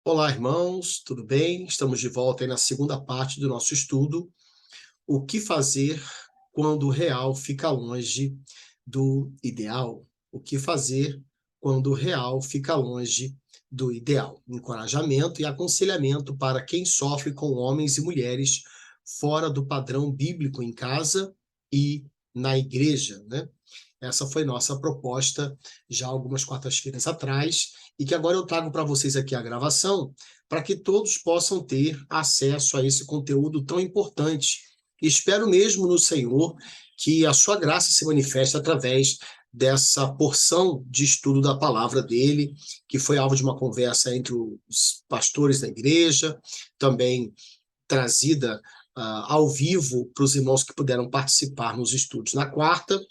Olá, irmãos, tudo bem? Estamos de volta aí na segunda parte do nosso estudo. O que fazer quando o real fica longe do ideal? O que fazer quando o real fica longe do ideal? Encorajamento e aconselhamento para quem sofre com homens e mulheres fora do padrão bíblico em casa e na igreja, né? Essa foi nossa proposta já algumas quartas-feiras atrás e que agora eu trago para vocês aqui a gravação para que todos possam ter acesso a esse conteúdo tão importante. E espero mesmo no Senhor que a sua graça se manifeste através dessa porção de estudo da palavra dele, que foi alvo de uma conversa entre os pastores da igreja, também trazida ao vivo para os irmãos que puderam participar nos estudos na quarta,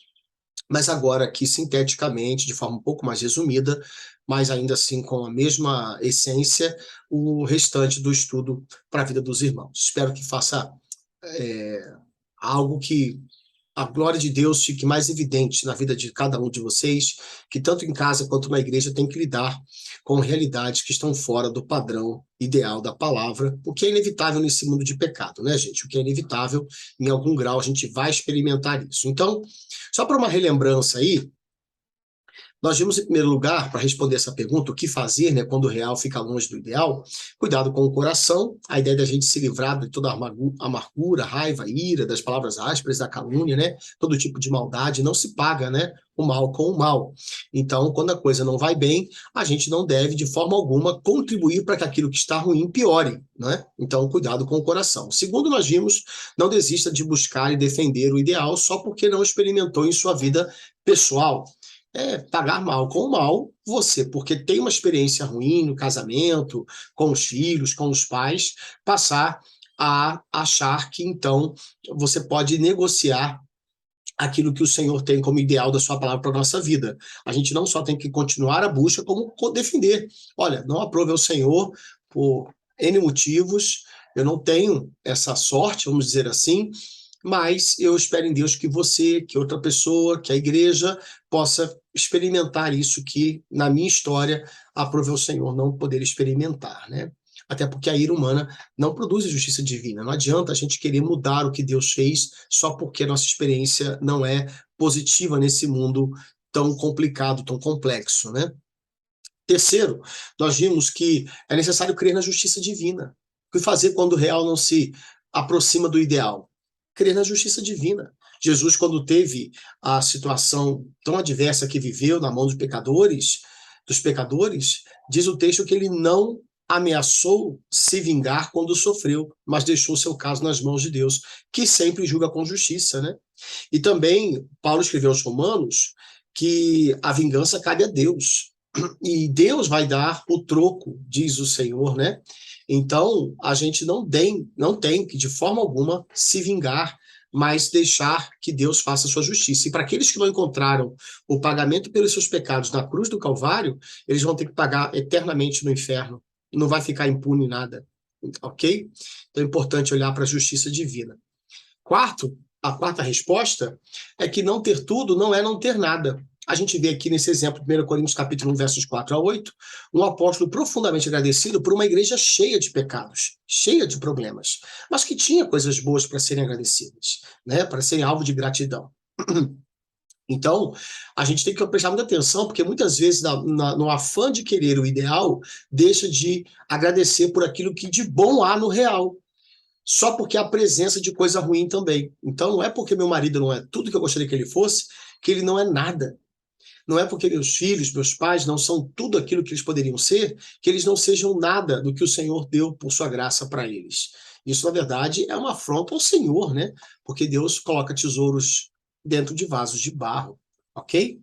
mas agora aqui sinteticamente, de forma um pouco mais resumida, mas ainda assim com a mesma essência, o restante do estudo para a vida dos irmãos. Espero que faça algo que a glória de Deus fique mais evidente na vida de cada um de vocês, que tanto em casa quanto na igreja tem que lidar com realidades que estão fora do padrão ideal da palavra, o que é inevitável nesse mundo de pecado, né, gente? O que é inevitável, em algum grau a gente vai experimentar isso. Então, só para uma relembrança aí, nós vimos, em primeiro lugar, para responder essa pergunta, o que fazer, né, quando o real fica longe do ideal, cuidado com o coração, a ideia da gente se livrar de toda a amargura, raiva, ira, das palavras ásperas, da calúnia, né, todo tipo de maldade, não se paga, né, o mal com o mal. Então, quando a coisa não vai bem, a gente não deve, de forma alguma, contribuir para que aquilo que está ruim piore, né? Então, cuidado com o coração. Segundo, nós vimos, não desista de buscar e defender o ideal só porque não experimentou em sua vida pessoal. Pagar mal com o mal, você, porque tem uma experiência ruim no casamento, com os filhos, com os pais, passar a achar que então você pode negociar aquilo que o Senhor tem como ideal da sua palavra para a nossa vida. A gente não só tem que continuar a busca, como defender. Olha, não aprove ao Senhor por N motivos, eu não tenho essa sorte, vamos dizer assim, mas eu espero em Deus que você, que outra pessoa, que a igreja possa experimentar isso que, na minha história, aprove ao Senhor não poder experimentar, né? Até porque a ira humana não produz justiça divina. Não adianta a gente querer mudar o que Deus fez só porque a nossa experiência não é positiva nesse mundo tão complicado, tão complexo, né? Terceiro, nós vimos que é necessário crer na justiça divina. O que fazer quando o real não se aproxima do ideal? Crer na justiça divina. Jesus, quando teve a situação tão adversa que viveu na mão dos pecadores, diz o texto que ele não ameaçou se vingar quando sofreu, mas deixou seu caso nas mãos de Deus, que sempre julga com justiça, né? E também Paulo escreveu aos Romanos que a vingança cabe a Deus. E Deus vai dar o troco, diz o Senhor, né? Então, a gente não tem que, de forma alguma, se vingar, mas deixar que Deus faça a sua justiça. E para aqueles que não encontraram o pagamento pelos seus pecados na cruz do Calvário, eles vão ter que pagar eternamente no inferno. E não vai ficar impune nada, ok? Então é importante olhar para a justiça divina. Quarto, a quarta resposta é que não ter tudo não é não ter nada. A gente vê aqui nesse exemplo, 1 Coríntios capítulo 1, versos 4 a 8, um apóstolo profundamente agradecido por uma igreja cheia de pecados, cheia de problemas, mas que tinha coisas boas para serem agradecidas, né? Para serem alvo de gratidão. Então, a gente tem que prestar muita atenção, porque muitas vezes, no afã de querer o ideal, deixa de agradecer por aquilo que de bom há no real, só porque há presença de coisa ruim também. Então, não é porque meu marido não é tudo que eu gostaria que ele fosse, que ele não é nada. Não é porque meus filhos, meus pais não são tudo aquilo que eles poderiam ser, que eles não sejam nada do que o Senhor deu por sua graça para eles. Isso, na verdade, é uma afronta ao Senhor, né? Porque Deus coloca tesouros dentro de vasos de barro, ok?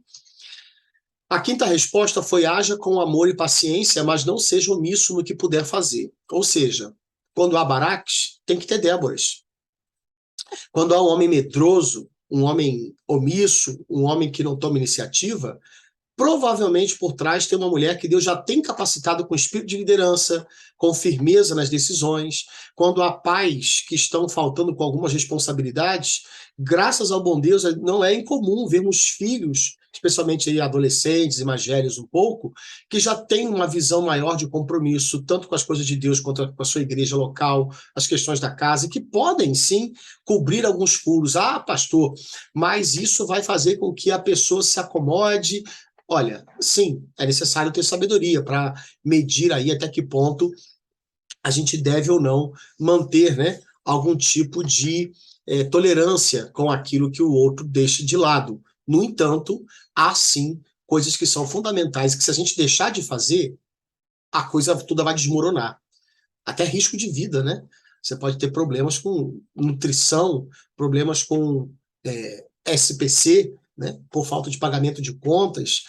A quinta resposta foi: haja com amor e paciência, mas não seja omisso no que puder fazer. Ou seja, quando há Baraques, tem que ter Déboras. Quando há um homem medroso, um homem omisso, um homem que não toma iniciativa, provavelmente por trás tem uma mulher que Deus já tem capacitado com espírito de liderança, com firmeza nas decisões. Quando há pais que estão faltando com algumas responsabilidades, graças ao bom Deus, não é incomum vermos filhos especialmente aí adolescentes e mais velhos um pouco, que já têm uma visão maior de compromisso, tanto com as coisas de Deus quanto com a sua igreja local, as questões da casa, e que podem, sim, cobrir alguns furos. Ah, pastor, mas isso vai fazer com que a pessoa se acomode. Olha, sim, é necessário ter sabedoria para medir aí até que ponto a gente deve ou não manter, né, algum tipo de tolerância com aquilo que o outro deixa de lado. No entanto, há sim coisas que são fundamentais, que se a gente deixar de fazer, a coisa toda vai desmoronar. Até risco de vida, né? Você pode ter problemas com nutrição, problemas com SPC, né? Por falta de pagamento de contas,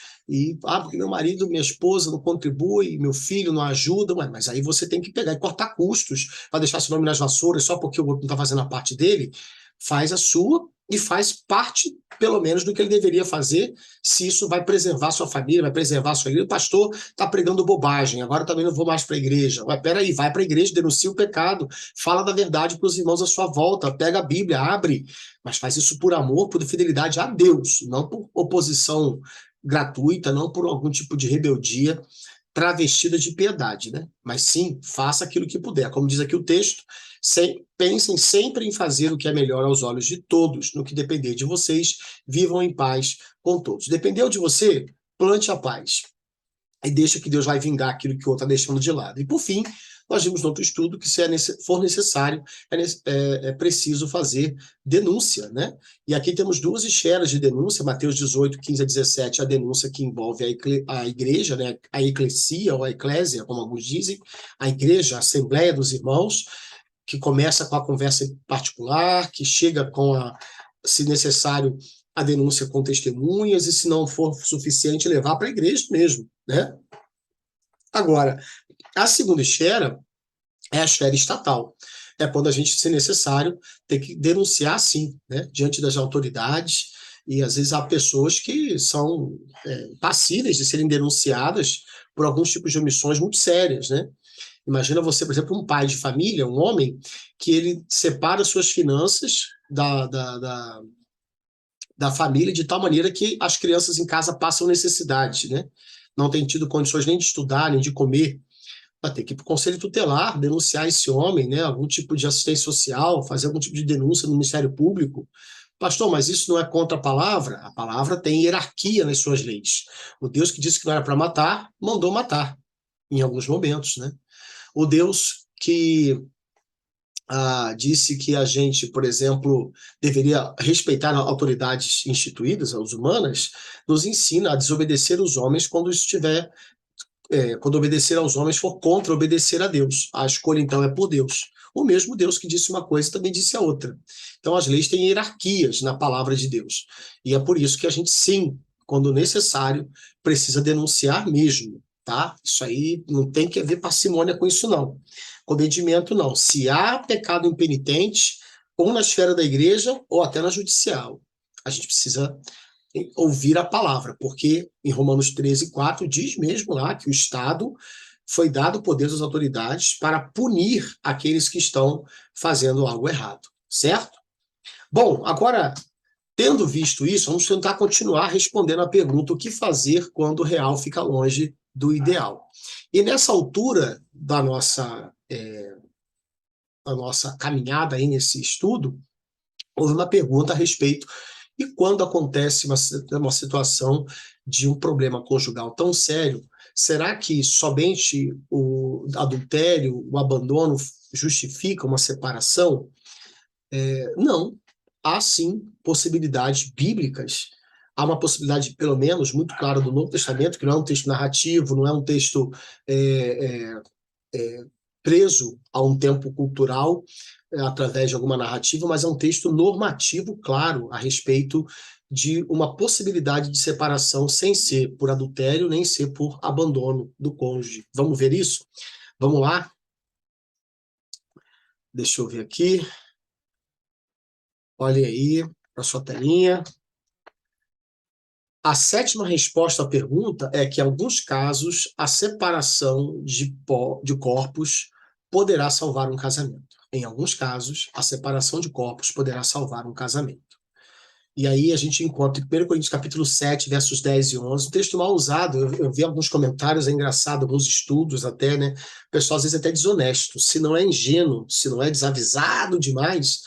porque meu marido, minha esposa não contribui, meu filho não ajuda, mas aí você tem que pegar e cortar custos para deixar seu nome nas vassouras só porque o outro não está fazendo a parte dele. Faz a sua e faz parte, pelo menos, do que ele deveria fazer, se isso vai preservar sua família, vai preservar sua igreja. O pastor está pregando bobagem, agora também não vou mais para a igreja. Mas peraí, vai para a igreja, denuncia o pecado, fala da verdade para os irmãos à sua volta, pega a Bíblia, abre, mas faz isso por amor, por fidelidade a Deus, não por oposição gratuita, não por algum tipo de rebeldia travestida de piedade, né? Mas sim, faça aquilo que puder. Como diz aqui o texto, pensem sempre em fazer o que é melhor aos olhos de todos. No que depender de vocês, vivam em paz com todos. Dependeu de você? Plante a paz. E deixa que Deus vai vingar aquilo que o outro está deixando de lado. E, por fim, nós vimos no outro estudo que, se for necessário, é preciso fazer denúncia, né? E aqui temos duas esferas de denúncia, Mateus 18, 15 a 17, a denúncia que envolve a igreja, né? A eclesia, ou a eclésia, como alguns dizem, a igreja, a assembleia dos irmãos, que começa com a conversa particular, que chega com se necessário, a denúncia com testemunhas, e se não for suficiente, levar para a igreja mesmo, né? Agora, a segunda esfera é a esfera estatal. É quando a gente, se necessário, tem que denunciar, sim, né, diante das autoridades, e às vezes há pessoas que são passíveis de serem denunciadas por alguns tipos de omissões muito sérias, né? Imagina você, por exemplo, um pai de família, um homem, que ele separa suas finanças da família de tal maneira que as crianças em casa passam necessidade, né? Não tem tido condições nem de estudar, nem de comer. Vai ter que ir para o conselho tutelar, denunciar esse homem, né? Algum tipo de assistência social, fazer algum tipo de denúncia no Ministério Público. Pastor, mas isso não é contra a palavra? A palavra tem hierarquia nas suas leis. O Deus que disse que não era para matar, mandou matar, em alguns momentos, né? O Deus que disse que a gente, por exemplo, deveria respeitar autoridades instituídas, as humanas, nos ensina a desobedecer os homens quando quando obedecer aos homens for contra obedecer a Deus. A escolha, então, é por Deus. O mesmo Deus que disse uma coisa também disse a outra. Então, as leis têm hierarquias na palavra de Deus. E é por isso que a gente, sim, quando necessário, precisa denunciar mesmo, tá? Isso aí não tem que haver parcimônia com isso, não. Comedimento, não. Se há pecado impenitente, ou na esfera da igreja, ou até na judicial, a gente precisa ouvir a palavra, porque em Romanos 13:4 diz mesmo lá que o Estado foi dado poder às autoridades para punir aqueles que estão fazendo algo errado, certo? Bom, agora, tendo visto isso, vamos tentar continuar respondendo a pergunta: o que fazer quando o real fica longe do ideal? E nessa altura da nossa caminhada aí nesse estudo, houve uma pergunta a respeito: e quando acontece uma situação de um problema conjugal tão sério, será que somente o adultério, o abandono justifica uma separação? Não. Há sim possibilidades bíblicas. Há uma possibilidade, pelo menos, muito clara do Novo Testamento, que não é um texto narrativo, não é um texto preso a um tempo cultural, através de alguma narrativa, mas é um texto normativo, claro, a respeito de uma possibilidade de separação sem ser por adultério, nem ser por abandono do cônjuge. Vamos ver isso? Vamos lá? Deixa eu ver aqui. Olha aí para sua telinha. A sétima resposta à pergunta é que, em alguns casos, a separação de corpos poderá salvar um casamento. Em alguns casos, a separação de corpos poderá salvar um casamento. E aí a gente encontra em 1 Coríntios capítulo 7, versos 10 e 11, um texto mal usado. Eu vi alguns comentários, é engraçado, alguns estudos até, né? O pessoal às vezes é até desonesto. Se não é ingênuo, se não é desavisado demais,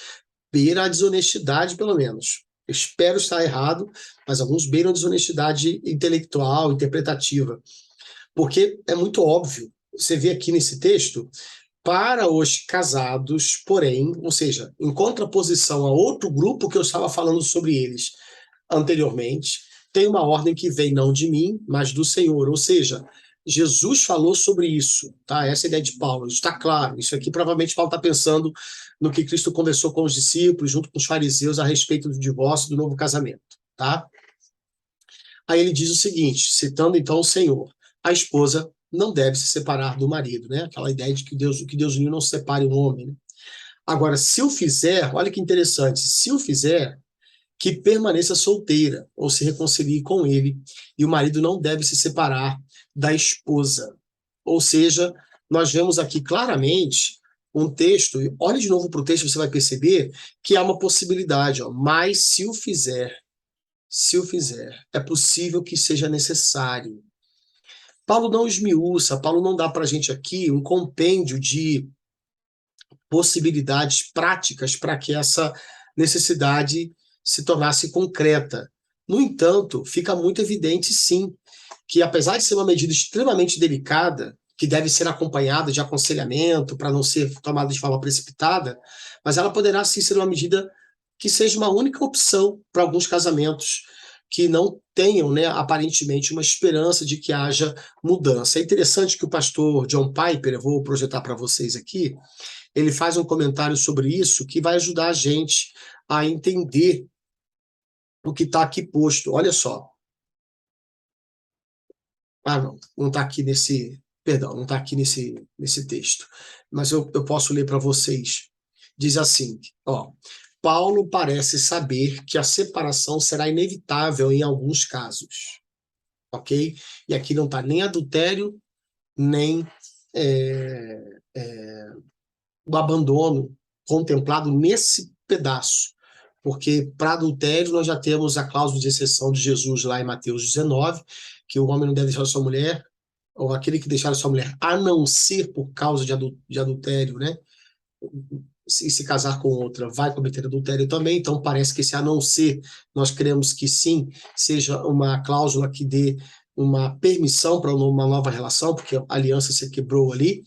beira a desonestidade, pelo menos. Eu espero estar errado, mas alguns beiram a desonestidade intelectual, interpretativa. Porque é muito óbvio. Você vê aqui nesse texto, para os casados, porém, ou seja, em contraposição a outro grupo que eu estava falando sobre eles anteriormente, tem uma ordem que vem não de mim, mas do Senhor. Ou seja, Jesus falou sobre isso, tá? Essa é a ideia de Paulo, está claro. Isso aqui provavelmente Paulo está pensando no que Cristo conversou com os discípulos, junto com os fariseus, a respeito do divórcio, do novo casamento, tá? Aí ele diz o seguinte, citando então o Senhor: a esposa não deve se separar do marido, né? Aquela ideia de que o que Deus uniu não separe um homem, né? Agora, se o fizer, olha que interessante, se o fizer, que permaneça solteira ou se reconcilie com ele, e o marido não deve se separar da esposa. Ou seja, nós vemos aqui claramente um texto, e olhe de novo para o texto, você vai perceber que há uma possibilidade, ó, mas se o fizer, é possível que seja necessário. Paulo não esmiuça, Paulo não dá para a gente aqui um compêndio de possibilidades práticas para que essa necessidade se tornasse concreta. No entanto, fica muito evidente, sim, que apesar de ser uma medida extremamente delicada, que deve ser acompanhada de aconselhamento para não ser tomada de forma precipitada, mas ela poderá sim ser uma medida que seja uma única opção para alguns casamentos que não tenham, né, aparentemente, uma esperança de que haja mudança. É interessante que o pastor John Piper, eu vou projetar para vocês aqui, ele faz um comentário sobre isso que vai ajudar a gente a entender o que está aqui posto. Olha só. Ah, não está aqui nesse. Perdão, não está aqui nesse texto. Mas eu posso ler para vocês. Diz assim: ó, Paulo parece saber que a separação será inevitável em alguns casos. Ok? E aqui não está nem adultério, nem o abandono contemplado nesse pedaço. Porque para adultério nós já temos a cláusula de exceção de Jesus lá em Mateus 19, que o homem não deve deixar sua mulher, ou aquele que deixar sua mulher, a não ser por causa de adultério, né? Se casar com outra, vai cometer adultério também. Então parece que esse a não ser, nós cremos que sim, seja uma cláusula que dê uma permissão para uma nova relação, porque a aliança se quebrou ali.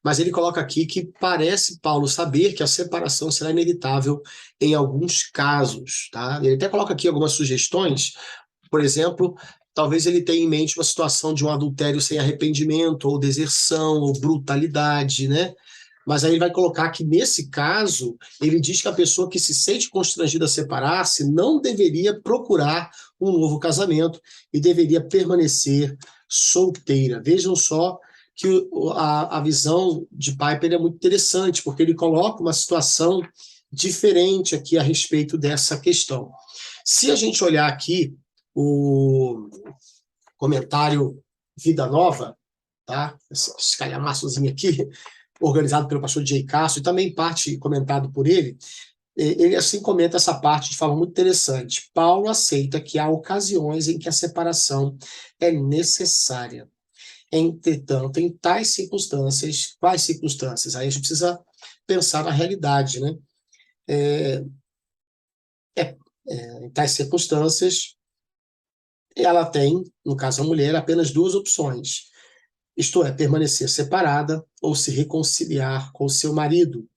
Mas ele coloca aqui que parece Paulo saber que a separação será inevitável em alguns casos, tá? Ele até coloca aqui algumas sugestões, por exemplo, talvez ele tenha em mente uma situação de um adultério sem arrependimento, ou deserção, ou brutalidade, né? Mas aí ele vai colocar que, nesse caso, ele diz que a pessoa que se sente constrangida a separar-se não deveria procurar um novo casamento e deveria permanecer solteira. Vejam só que a visão de Piper é muito interessante, porque ele coloca uma situação diferente aqui a respeito dessa questão. Se a gente olhar aqui o comentário Vida Nova, tá? Esse calhamaçozinho aqui, organizado pelo pastor Jay Castro, e também parte comentado por ele, ele assim comenta essa parte de forma muito interessante. Paulo aceita que há ocasiões em que a separação é necessária. Entretanto, em tais circunstâncias, quais circunstâncias? Aí a gente precisa pensar na realidade, né? Em tais circunstâncias, ela tem, no caso a mulher, apenas duas opções. Isto é, permanecer separada ou se reconciliar com o seu marido.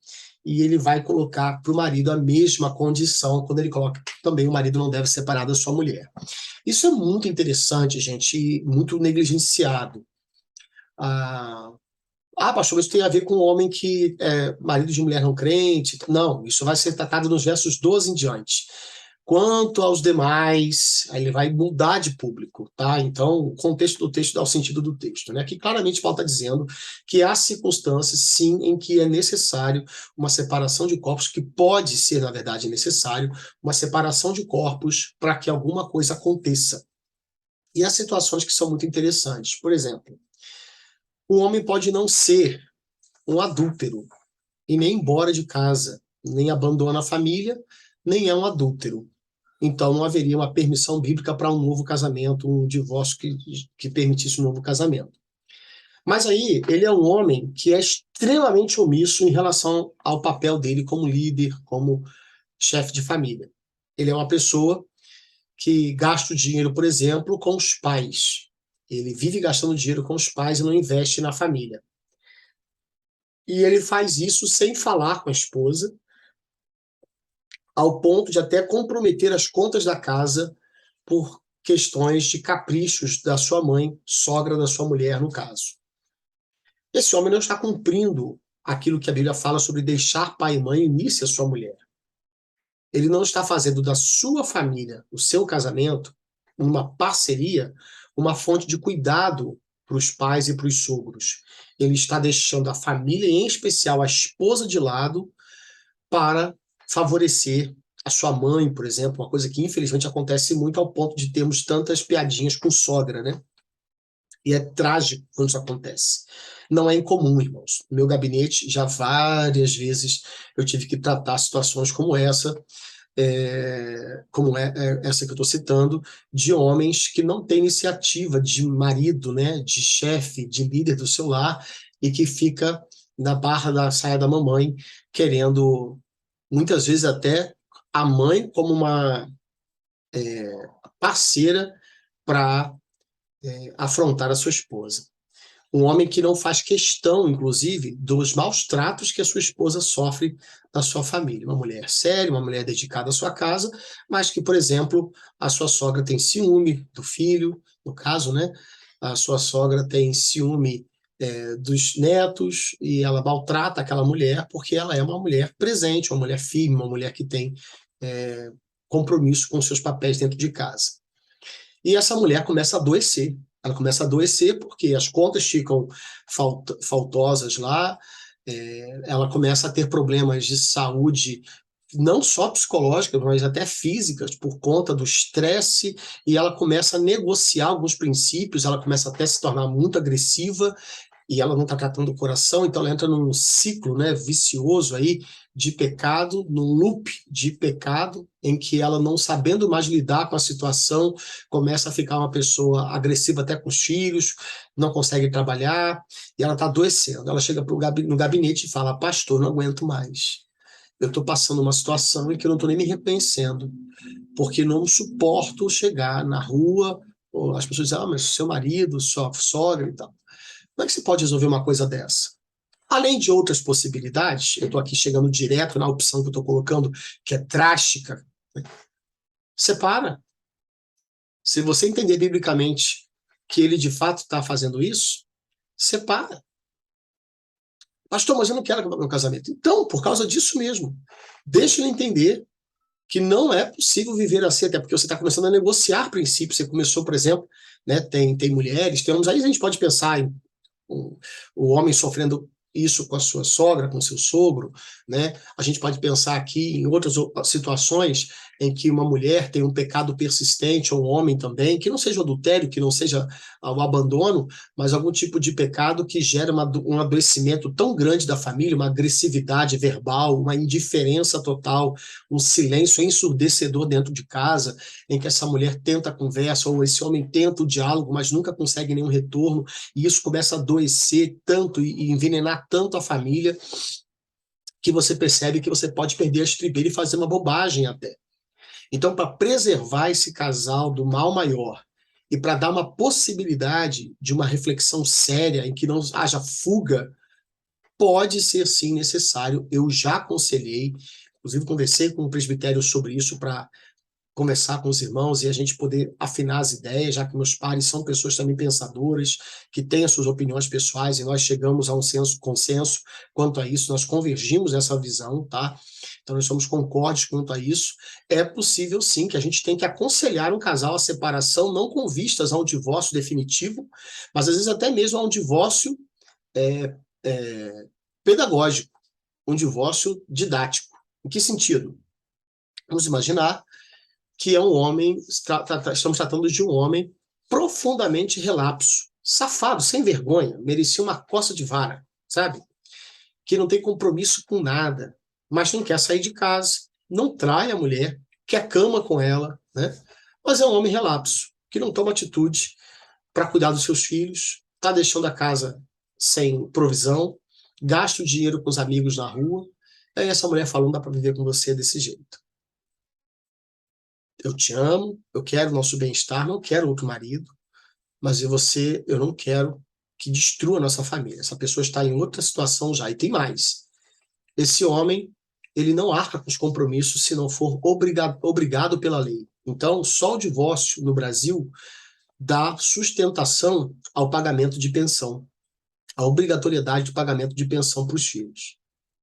E ele vai colocar para o marido a mesma condição, quando ele coloca que também o marido não deve separar da sua mulher. Isso é muito interessante, gente, e muito negligenciado. Pastor, isso tem a ver com um homem que é marido de mulher não crente. Não, isso vai ser tratado nos versos 12 em diante. Quanto aos demais, aí ele vai mudar de público, tá? Então, o contexto do texto dá o sentido do texto, né? Aqui claramente Paulo está dizendo que há circunstâncias, sim, em que é necessário uma separação de corpos, que pode ser, na verdade, necessário uma separação de corpos para que alguma coisa aconteça. E há situações que são muito interessantes. Por exemplo, o homem pode não ser um adúltero e nem embora de casa, nem abandona a família, nem é um adúltero. então não haveria uma permissão bíblica para um novo casamento, um divórcio que permitisse um novo casamento. Mas aí ele é um homem que é extremamente omisso em relação ao papel dele como líder, como chefe de família. Ele é uma pessoa que gasta o dinheiro, por exemplo, com os pais. Ele vive gastando dinheiro com os pais e não investe na família. E ele faz isso sem falar com a esposa, ao ponto de até comprometer as contas da casa por questões de caprichos da sua mãe, sogra da sua mulher, no caso. Esse homem não está cumprindo aquilo que a Bíblia fala sobre deixar pai e mãe e unir-se à sua mulher. Ele não está fazendo da sua família, o seu casamento, uma parceria, uma fonte de cuidado para os pais e para os sogros. Ele está deixando a família, em especial a esposa, de lado para favorecer a sua mãe, por exemplo, uma coisa que infelizmente acontece muito ao ponto de termos tantas piadinhas com sogra, né? E é trágico quando isso acontece. Não é incomum, irmãos. No meu gabinete, já várias vezes eu tive que tratar situações como essa, essa que eu estou citando, de homens que não têm iniciativa de marido, né, de chefe, de líder do seu lar, e que fica na barra da saia da mamãe, querendo, muitas vezes até, a mãe como uma parceira para afrontar a sua esposa. Um homem que não faz questão, inclusive, dos maus tratos que a sua esposa sofre da sua família. Uma mulher séria, uma mulher dedicada à sua casa, mas que, por exemplo, a sua sogra tem ciúme do filho, no caso, né? A sua sogra tem ciúme dos netos e ela maltrata aquela mulher porque ela é uma mulher presente, uma mulher firme, uma mulher que tem compromisso com seus papéis dentro de casa. E essa mulher começa a adoecer. Ela começa a adoecer porque as contas ficam faltosas lá, ela começa a ter problemas de saúde, não só psicológicas, mas até físicas, por conta do estresse, e ela começa a negociar alguns princípios, ela começa até a se tornar muito agressiva, e ela não está tratando o coração, então ela entra num ciclo, né, vicioso aí de pecado, num loop de pecado, em que ela, não sabendo mais lidar com a situação, começa a ficar uma pessoa agressiva até com os filhos, não consegue trabalhar, e ela está adoecendo. Ela chega no gabinete e fala: pastor, não aguento mais. Eu estou passando uma situação em que eu não estou nem me reconhecendo, porque não suporto chegar na rua, as pessoas dizem: ah, mas seu marido, sua sogra e tal. Como é que você pode resolver uma coisa dessa? Além de outras possibilidades, eu estou aqui chegando direto na opção que eu estou colocando, que é drástica. Separa. Se você entender biblicamente que ele de fato está fazendo isso, separa. Pastor, mas eu não quero acabar meu casamento. Então, por causa disso mesmo, deixa ele entender que não é possível viver assim, até porque você está começando a negociar princípios. Você começou, por exemplo, né, tem mulheres, temos aí, a gente pode pensar em o homem sofrendo isso com a sua sogra, com o seu sogro, né? A gente pode pensar aqui em outras situações em que uma mulher tem um pecado persistente, ou um homem também, que não seja o adultério, que não seja o abandono, mas algum tipo de pecado que gera um adoecimento tão grande da família, uma agressividade verbal, uma indiferença total, um silêncio ensurdecedor dentro de casa, em que essa mulher tenta a conversa, ou esse homem tenta o diálogo, mas nunca consegue nenhum retorno, e isso começa a adoecer tanto e envenenar tanto a família, que você percebe que você pode perder a estribeira e fazer uma bobagem até. Então, para preservar esse casal do mal maior e para dar uma possibilidade de uma reflexão séria em que não haja fuga, pode ser sim necessário. Eu já aconselhei, inclusive conversei com o presbitério sobre isso para conversar com os irmãos e a gente poder afinar as ideias, já que meus pares são pessoas também pensadoras, que têm as suas opiniões pessoais, e nós chegamos a um consenso quanto a isso, nós convergimos nessa visão, tá? Então nós somos concordes quanto a isso. É possível sim que a gente tem que aconselhar um casal à separação, não com vistas a um divórcio definitivo, mas às vezes até mesmo a um divórcio é, pedagógico, um divórcio didático. Em que sentido? Vamos imaginar que é um homem, estamos tratando de um homem profundamente relapso, safado, sem vergonha, merecia uma coça de vara, sabe? Que não tem compromisso com nada, mas não quer sair de casa, não trai a mulher, quer cama com ela, né? Mas é um homem relapso, que não toma atitude para cuidar dos seus filhos, está deixando a casa sem provisão, gasta o dinheiro com os amigos na rua. E aí essa mulher fala, não dá para viver com você desse jeito. Eu te amo, eu quero o nosso bem-estar, não quero outro marido, mas eu não quero que destrua a nossa família. Essa pessoa está em outra situação já. E tem mais. Esse homem, ele não arca com os compromissos se não for obrigado pela lei. Então, só o divórcio no Brasil dá sustentação ao pagamento de pensão, a obrigatoriedade de pagamento de pensão para os filhos.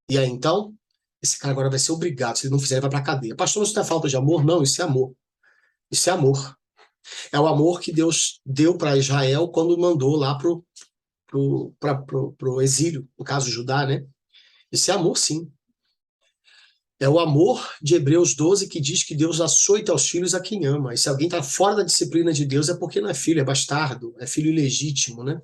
E aí, então, esse cara agora vai ser obrigado, se ele não fizer, ele vai para a cadeia. Pastor, isso não é falta de amor? Não, isso é amor. Isso é amor. É o amor que Deus deu para Israel quando mandou lá pro exílio, no caso Judá, né? Esse é amor, sim. É o amor de Hebreus 12 que diz que Deus açoita aos filhos a quem ama. E se alguém está fora da disciplina de Deus é porque não é filho, é bastardo, é filho ilegítimo, né?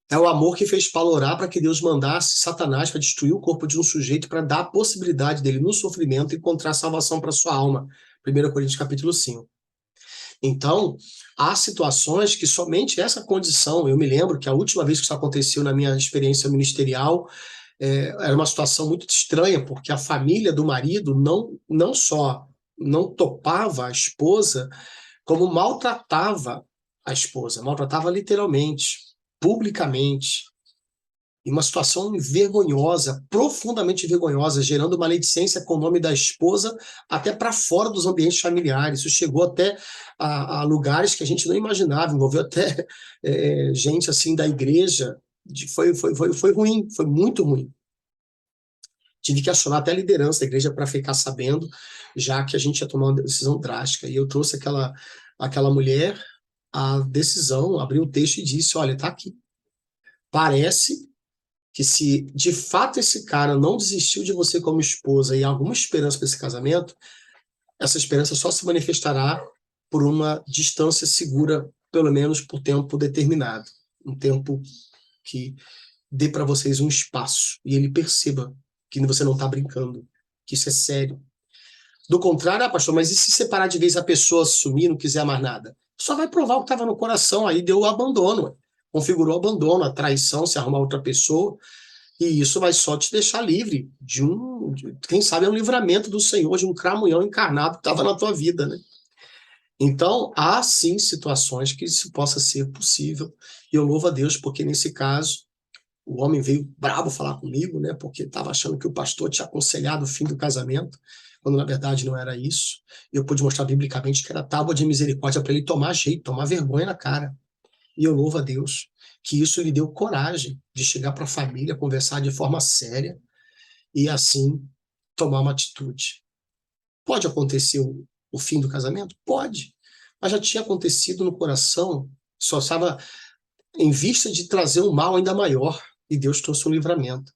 É o amor que fez Paulo orar para que Deus mandasse Satanás para destruir o corpo de um sujeito para dar a possibilidade dele, no sofrimento, encontrar salvação para sua alma. 1 Coríntios capítulo 5. Então, há situações que somente essa condição, eu me lembro que a última vez que isso aconteceu na minha experiência ministerial, era uma situação muito estranha, porque a família do marido não só não topava a esposa, como maltratava a esposa, maltratava literalmente, publicamente, em uma situação vergonhosa, profundamente vergonhosa, gerando uma maledicência com o nome da esposa até para fora dos ambientes familiares. Isso chegou até a lugares que a gente não imaginava, envolveu até gente assim da igreja. Foi ruim, foi muito ruim. Tive que acionar até a liderança da igreja para ficar sabendo, já que a gente ia tomar uma decisão drástica. E eu trouxe aquela mulher a decisão, abri o texto e disse, olha, está aqui. Parece que se de fato esse cara não desistiu de você como esposa e há alguma esperança para esse casamento, essa esperança só se manifestará por uma distância segura, pelo menos por tempo determinado. Um tempo que dê para vocês um espaço e ele perceba que você não está brincando, que isso é sério. Do contrário, pastor, mas e se separar de vez a pessoa sumir, não quiser mais nada? Só vai provar o que estava no coração, aí deu o abandono, configurou o abandono, a traição, se arrumar outra pessoa, e isso vai só te deixar livre quem sabe é um livramento do Senhor, de um cramunhão encarnado que estava na tua vida, né? Então, há sim situações que isso possa ser possível, e eu louvo a Deus, porque nesse caso, o homem veio bravo falar comigo, né? Porque estava achando que o pastor tinha aconselhado o fim do casamento, quando na verdade não era isso. Eu pude mostrar biblicamente que era tábua de misericórdia para ele tomar jeito, tomar vergonha na cara. E eu louvo a Deus que isso lhe deu coragem de chegar para a família, conversar de forma séria e assim tomar uma atitude. Pode acontecer o fim do casamento? Pode. Mas já tinha acontecido no coração, só estava em vista de trazer um mal ainda maior. E Deus trouxe um livramento.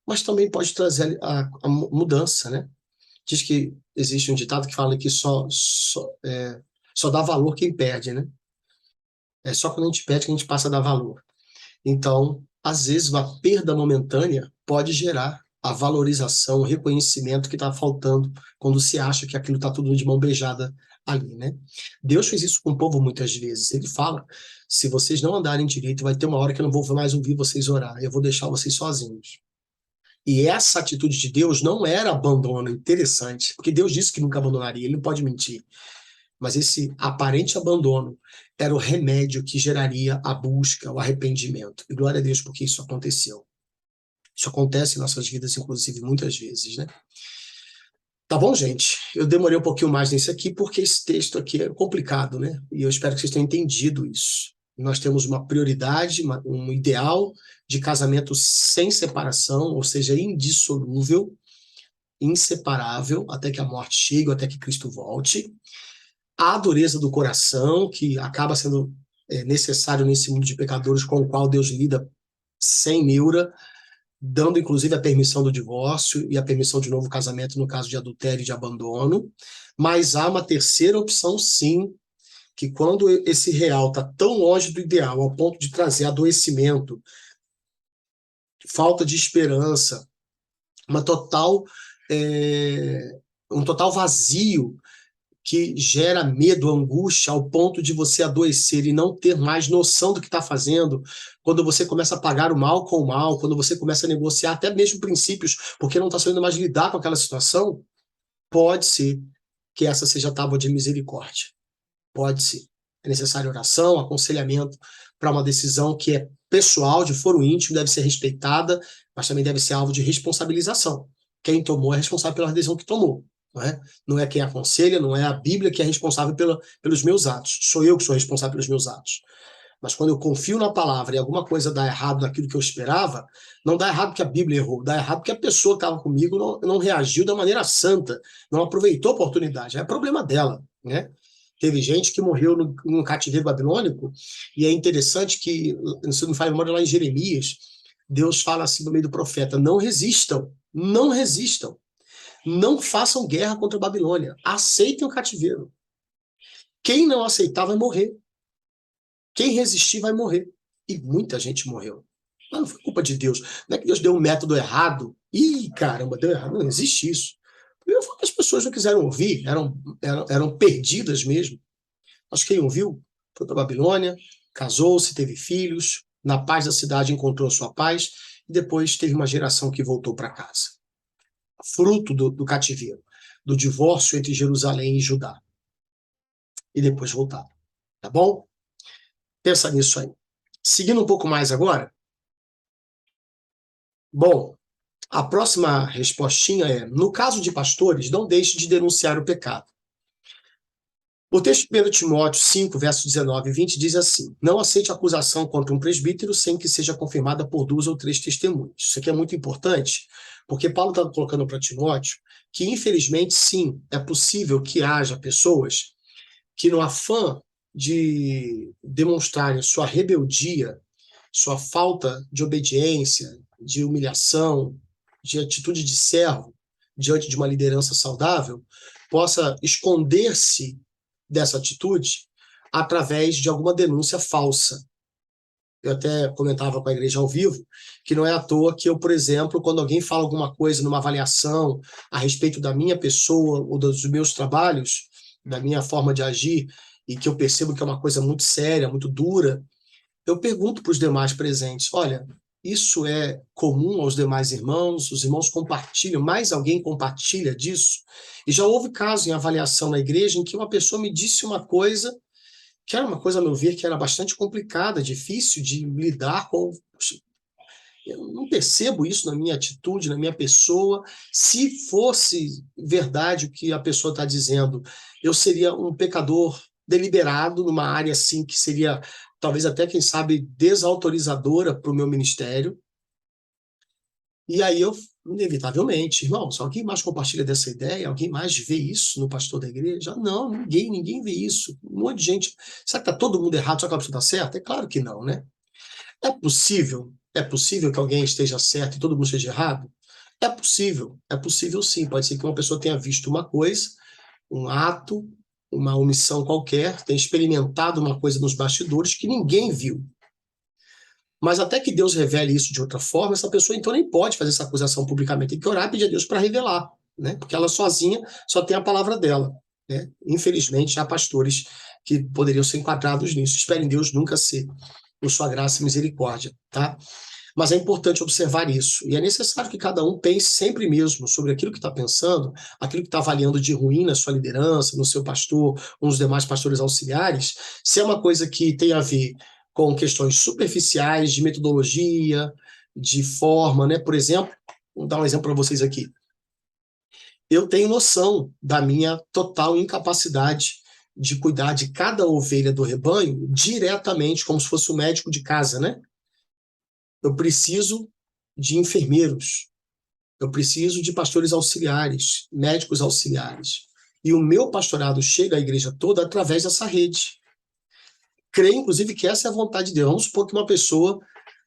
Mas também pode trazer a mudança, né? Diz que existe um ditado que fala que só dá valor quem perde, né? É só quando a gente perde que a gente passa a dar valor. Então, às vezes, uma perda momentânea pode gerar a valorização, o reconhecimento que está faltando quando se acha que aquilo está tudo de mão beijada ali, né? Deus fez isso com o povo muitas vezes. Ele fala, se vocês não andarem direito, vai ter uma hora que eu não vou mais ouvir vocês orar, eu vou deixar vocês sozinhos. E essa atitude de Deus não era abandono, interessante, porque Deus disse que nunca abandonaria, ele não pode mentir. Mas esse aparente abandono era o remédio que geraria a busca, o arrependimento. E glória a Deus porque isso aconteceu. Isso acontece em nossas vidas, inclusive, muitas vezes, né? Tá bom, gente? Eu demorei um pouquinho mais nesse aqui, porque esse texto aqui é complicado, né? E eu espero que vocês tenham entendido isso. Nós temos uma prioridade, um ideal de casamento sem separação, ou seja, indissolúvel, inseparável, até que a morte chegue, ou até que Cristo volte. A dureza do coração, que acaba sendo necessário nesse mundo de pecadores com o qual Deus lida sem neura, dando inclusive a permissão do divórcio e a permissão de novo casamento no caso de adultério e de abandono. Mas há uma terceira opção, sim, que quando esse real está tão longe do ideal, ao ponto de trazer adoecimento, falta de esperança, uma total um total vazio que gera medo, angústia, ao ponto de você adoecer e não ter mais noção do que está fazendo, quando você começa a pagar o mal com o mal, quando você começa a negociar até mesmo princípios, porque não está sabendo mais lidar com aquela situação, pode ser que essa seja a tábua de misericórdia. Pode ser. É necessária oração, aconselhamento para uma decisão que é pessoal, de foro íntimo, deve ser respeitada, mas também deve ser alvo de responsabilização. Quem tomou é responsável pela decisão que tomou. Não é? Não é quem aconselha, não é a Bíblia que é responsável pelos meus atos. Sou eu que sou responsável pelos meus atos. Mas quando eu confio na palavra e alguma coisa dá errado daquilo que eu esperava, não dá errado porque a Bíblia errou, dá errado porque a pessoa que estava comigo não reagiu da maneira santa, não aproveitou a oportunidade. É problema dela, né? Teve gente que morreu no cativeiro babilônico, e é interessante que, se não me falha a memória, lá em Jeremias, Deus fala assim no meio do profeta: não resistam, não resistam, não façam guerra contra a Babilônia, aceitem o cativeiro. Quem não aceitar vai morrer. Quem resistir vai morrer. E muita gente morreu. Mas não foi culpa de Deus. Não é que Deus deu um método errado. Ih, caramba, deu errado. Não existe isso. Primeiro foi que as pessoas não quiseram ouvir, eram perdidas mesmo. Mas quem ouviu foi para a Babilônia, casou-se, teve filhos, na paz da cidade encontrou sua paz, e depois teve uma geração que voltou para casa. Fruto do cativeiro, do divórcio entre Jerusalém e Judá. E depois voltaram. Tá bom? Pensa nisso aí. Seguindo um pouco mais agora. Bom, a próxima respostinha é: no caso de pastores, não deixe de denunciar o pecado. O texto de 1 Timóteo 5, versos 19 e 20 diz assim: não aceite acusação contra um presbítero sem que seja confirmada por 2 ou 3 testemunhas. Isso aqui é muito importante, porque Paulo está colocando para Timóteo que, infelizmente, sim, é possível que haja pessoas que, no afã de demonstrarem sua rebeldia, sua falta de obediência, de humilhação, de atitude de servo diante de uma liderança saudável, possa esconder-se dessa atitude através de alguma denúncia falsa. Eu até comentava com a igreja ao vivo que não é à toa que eu, por exemplo, quando alguém fala alguma coisa numa avaliação a respeito da minha pessoa ou dos meus trabalhos, da minha forma de agir, e que eu percebo que é uma coisa muito séria, muito dura, eu pergunto para os demais presentes: olha, isso é comum aos demais irmãos? Os irmãos compartilham? Mais alguém compartilha disso? E já houve caso em avaliação na igreja em que uma pessoa me disse uma coisa que era uma coisa, a meu ver, que era bastante complicada, difícil de lidar com. Eu não percebo isso na minha atitude, na minha pessoa. Se fosse verdade o que a pessoa está dizendo, eu seria um pecador deliberado numa área assim que seria talvez até, quem sabe, desautorizadora para o meu ministério. E aí eu, inevitavelmente, irmão, se alguém mais compartilha dessa ideia, alguém mais vê isso no pastor da igreja? Não, ninguém vê isso. Um monte de gente. Será que está todo mundo errado, só que a pessoa está certa? É claro que não, né? É possível que alguém esteja certo e todo mundo esteja errado? É possível sim. Pode ser que uma pessoa tenha visto uma coisa, um ato, uma omissão qualquer, tenha experimentado uma coisa nos bastidores que ninguém viu. Mas até que Deus revele isso de outra forma, essa pessoa então nem pode fazer essa acusação publicamente. Tem que orar e pedir a Deus para revelar, né? Porque ela sozinha só tem a palavra dela, né? Infelizmente, há pastores que poderiam ser enquadrados nisso. Espero em Deus nunca ser, por sua graça e misericórdia, tá? Mas é importante observar isso. E é necessário que cada um pense sempre mesmo sobre aquilo que está pensando, aquilo que está avaliando de ruim na sua liderança, no seu pastor, nos demais pastores auxiliares, se é uma coisa que tem a ver com questões superficiais, de metodologia, de forma, né? Por exemplo, vou dar um exemplo para vocês aqui. Eu tenho noção da minha total incapacidade de cuidar de cada ovelha do rebanho diretamente, como se fosse o médico de casa, né? Eu preciso de enfermeiros, eu preciso de pastores auxiliares, médicos auxiliares. E o meu pastorado chega à igreja toda através dessa rede. Creio, inclusive, que essa é a vontade de Deus. Vamos supor que uma pessoa,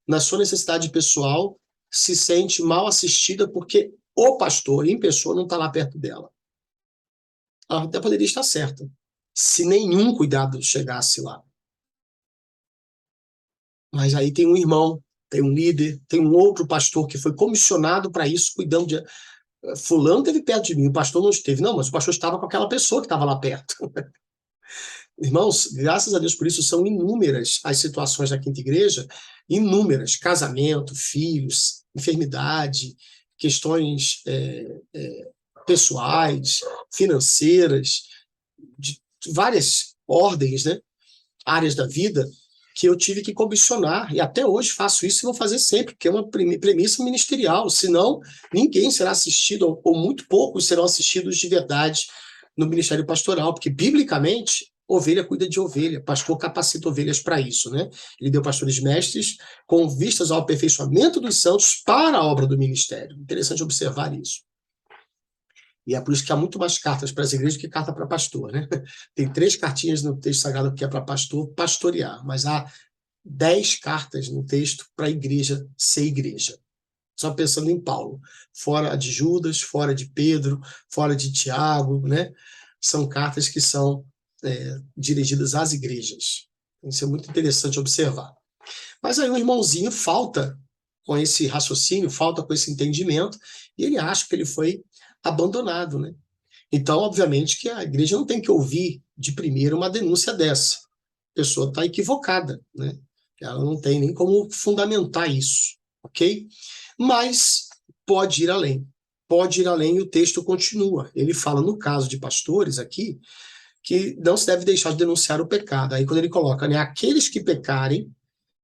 na sua necessidade pessoal, se sente mal assistida porque o pastor, em pessoa, não está lá perto dela. Ela até poderia estar certa, se nenhum cuidado chegasse lá. Mas aí tem um irmão, tem um líder, tem um outro pastor que foi comissionado para isso, cuidando de... fulano esteve perto de mim, o pastor não esteve. Não, mas o pastor estava com aquela pessoa que estava lá perto. Irmãos, graças a Deus por isso, são inúmeras as situações da Quinta Igreja, inúmeras, casamento, filhos, enfermidade, questões pessoais, financeiras, de várias ordens, né, áreas da vida, que eu tive que comissionar, e até hoje faço isso e vou fazer sempre, porque é uma premissa ministerial, senão ninguém será assistido, ou muito poucos serão assistidos de verdade no ministério pastoral, porque, biblicamente, ovelha cuida de ovelha, pastor capacita ovelhas para isso, né? Ele deu pastores mestres com vistas ao aperfeiçoamento dos santos para a obra do ministério. Interessante observar isso. E é por isso que há muito mais cartas para as igrejas do que carta para pastor, né? Tem 3 cartinhas no texto sagrado que é para pastor pastorear, mas há 10 cartas no texto para a igreja ser igreja. Só pensando em Paulo, fora de Judas, fora de Pedro, fora de Tiago, né? São cartas que são dirigidas às igrejas. Isso é muito interessante observar. Mas aí o irmãozinho falta com esse raciocínio, falta com esse entendimento, e ele acha que ele foi abandonado, né? Então, obviamente, que a igreja não tem que ouvir de primeiro uma denúncia dessa. A pessoa está equivocada, né? Ela não tem nem como fundamentar isso, ok? Mas pode ir além. Pode ir além e o texto continua. Ele fala, no caso de pastores aqui, que não se deve deixar de denunciar o pecado. Aí quando ele coloca, né, aqueles que pecarem,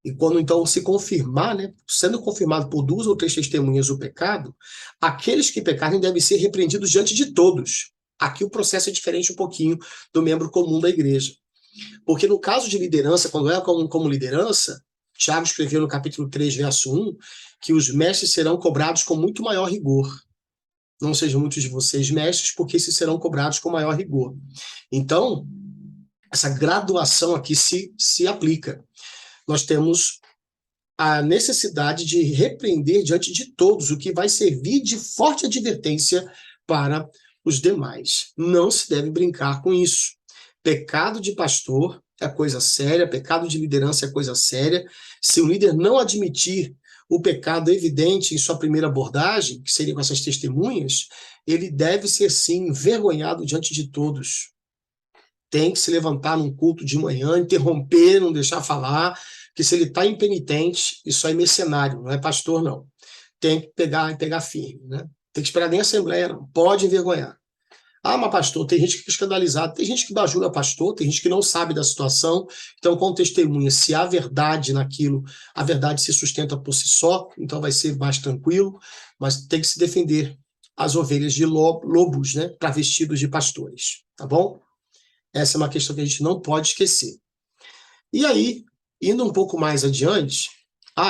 e quando então se confirmar, né, sendo confirmado por 2 ou 3 testemunhas o pecado, aqueles que pecarem devem ser repreendidos diante de todos. Aqui o processo é diferente um pouquinho do membro comum da igreja. Porque no caso de liderança, quando é como liderança, Tiago escreveu no capítulo 3, verso 1, que os mestres serão cobrados com muito maior rigor. Não sejam muitos de vocês mestres, porque esses serão cobrados com maior rigor. Então, essa graduação aqui se aplica. Nós temos a necessidade de repreender diante de todos, o que vai servir de forte advertência para os demais. Não se deve brincar com isso. Pecado de pastor é coisa séria, pecado de liderança é coisa séria. Se o líder não admitir o pecado evidente em sua primeira abordagem, que seria com essas testemunhas, ele deve ser, sim, envergonhado diante de todos. Tem que se levantar num culto de manhã, interromper, não deixar falar, que se ele está impenitente, isso aí é mercenário, não é pastor, não. Tem que pegar firme, né? Tem que esperar nem a assembleia, não. Pode envergonhar. Ah, mas pastor, tem gente que fica escandalizado, tem gente que bajula pastor, tem gente que não sabe da situação. Então, com testemunha, se há verdade naquilo, a verdade se sustenta por si só, então vai ser mais tranquilo, mas tem que se defender as ovelhas de lobos, né, travestidos de pastores, tá bom? Essa é uma questão que a gente não pode esquecer. E aí, indo um pouco mais adiante,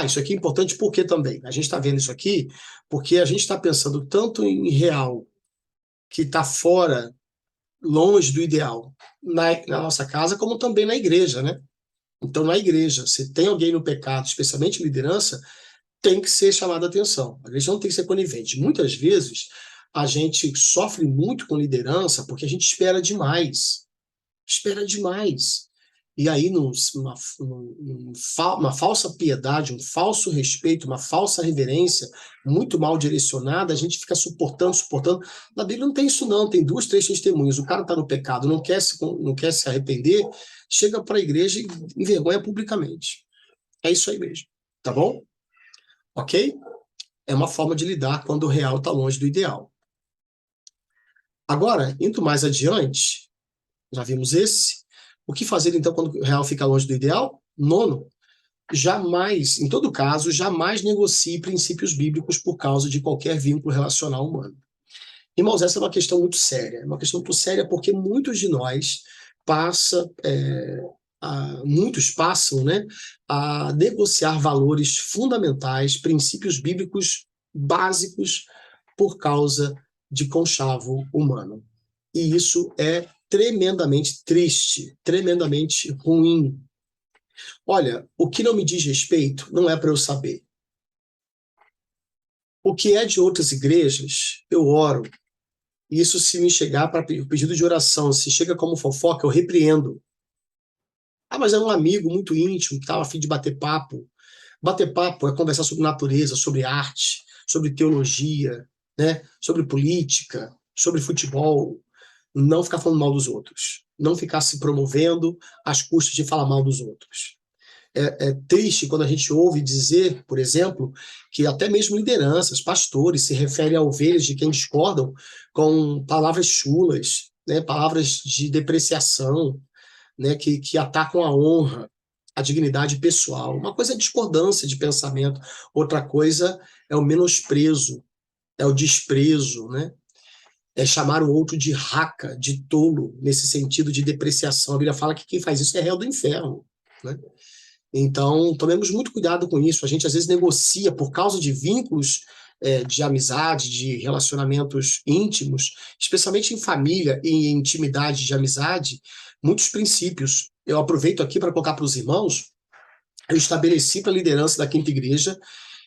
isso aqui é importante por quê também? A gente está vendo isso aqui porque a gente está pensando tanto em real, que está fora, longe do ideal, na nossa casa, como também na igreja, né? Então, na igreja, se tem alguém no pecado, especialmente liderança, tem que ser chamada a atenção. A igreja não tem que ser conivente. Muitas vezes, a gente sofre muito com liderança porque a gente espera demais. Espera demais. E aí, uma falsa piedade, um falso respeito, uma falsa reverência, muito mal direcionada, a gente fica suportando. Na Bíblia não tem isso não, tem 2, 3 testemunhas. O cara está no pecado, não quer se arrepender, chega para a igreja e envergonha publicamente. É isso aí mesmo, tá bom? Ok? É uma forma de lidar quando o real está longe do ideal. Agora, indo mais adiante, já vimos esse. O que fazer, então, quando o real fica longe do ideal? 9, jamais, em todo caso, jamais negocie princípios bíblicos por causa de qualquer vínculo relacional humano. Irmãos, essa é uma questão muito séria. É uma questão muito séria porque muitos de nós muitos passam, né, a negociar valores fundamentais, princípios bíblicos básicos por causa de conchavo humano. E isso é tremendamente triste, tremendamente ruim. Olha, o que não me diz respeito não é para eu saber. O que é de outras igrejas, eu oro. Isso se me chegar para pedido de oração, se chega como fofoca, eu repreendo. Mas é um amigo muito íntimo que estava a fim de bater papo. Bater papo é conversar sobre natureza, sobre arte, sobre teologia, né? Sobre política, sobre futebol, não ficar falando mal dos outros, não ficar se promovendo às custas de falar mal dos outros. É triste quando a gente ouve dizer, por exemplo, que até mesmo lideranças, pastores, se referem a ovelhas de quem discordam com palavras chulas, né, palavras de depreciação, né, que atacam a honra, a dignidade pessoal. Uma coisa é discordância de pensamento, outra coisa é o menosprezo, é o desprezo, né? É chamar o outro de raca, de tolo, nesse sentido de depreciação. A Bíblia fala que quem faz isso é réu do inferno, né? Então, tomemos muito cuidado com isso. A gente, às vezes, negocia por causa de vínculos de amizade, de relacionamentos íntimos, especialmente em família e em intimidade de amizade, muitos princípios. Eu aproveito aqui para colocar para os irmãos, eu estabeleci para a liderança da Quinta Igreja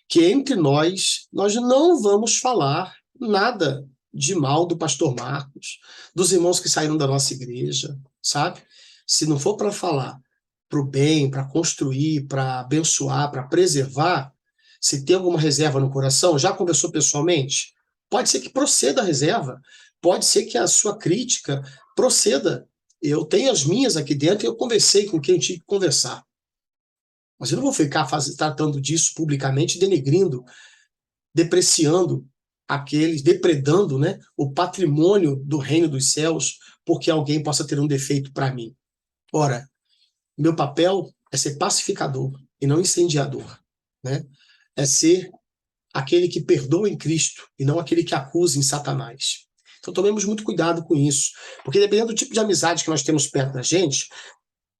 que entre nós não vamos falar nada de mal do pastor Marcos, dos irmãos que saíram da nossa igreja, sabe? Se não for para falar para o bem, para construir, para abençoar, para preservar, se tem alguma reserva no coração, já conversou pessoalmente? Pode ser que proceda a reserva, pode ser que a sua crítica proceda. Eu tenho as minhas aqui dentro e eu conversei com quem tinha que conversar. Mas eu não vou ficar tratando disso publicamente, denegrindo, depreciando aqueles, depredando, né, o patrimônio do reino dos céus, porque alguém possa ter um defeito para mim. Ora, meu papel é ser pacificador e não incendiador, né? É ser aquele que perdoa em Cristo e não aquele que acusa em Satanás. Então tomemos muito cuidado com isso, porque dependendo do tipo de amizade que nós temos perto da gente,